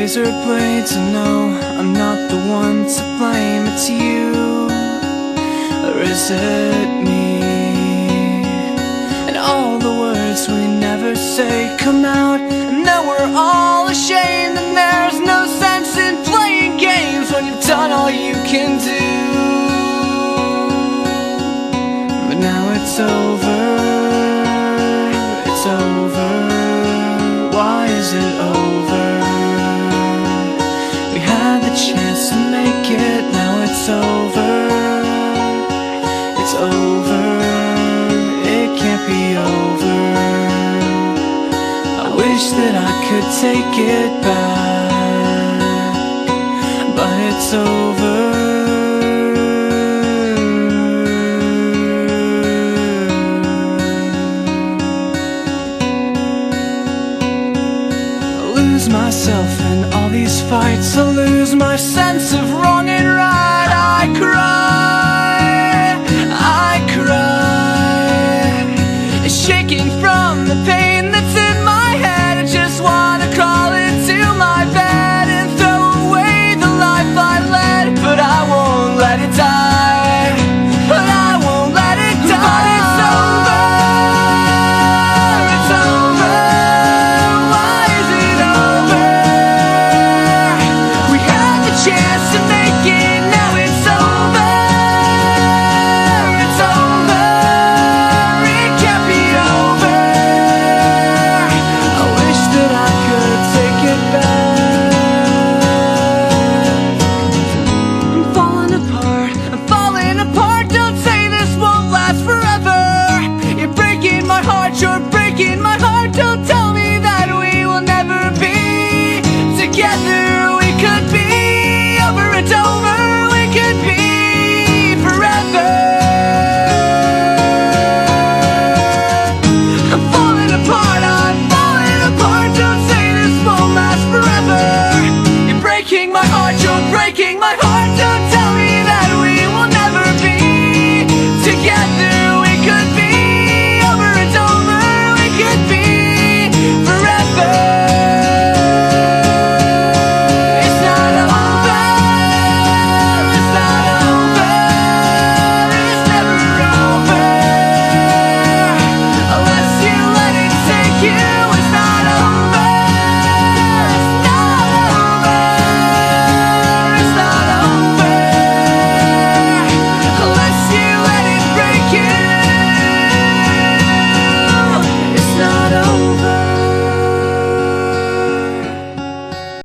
razor blades, and no, I'm not the one to blame. It's you, or is it me? And all the words we never say come out, and now we're all ashamed. And there's no sense in playing games when you've done all you can do. But now it's over, it's over. Why is it over? We had the chance to make it, now it's over. It's over, it can't be over. I wish that I could take it back, but it's over. Myself in all these fights, I lose my sense of wrong and right. I cry, shaking from the pain that's in my head. I just wanna crawl into my bed and throw away the life I led, but I won't let it die, but I won't let it die. It's over, it's over. Why is it over? Chance to make it, now it's over. It's over, it can't be over. I wish that I could take it back. I'm falling apart, don't say this won't last forever. You're breaking my heart, you're breaking my heart. Don't tell me that we will never be together. We could be, it's over, we could be forever. I'm falling apart, don't say this won't last forever. You're breaking my heart, you're breaking my heart. Don't tell me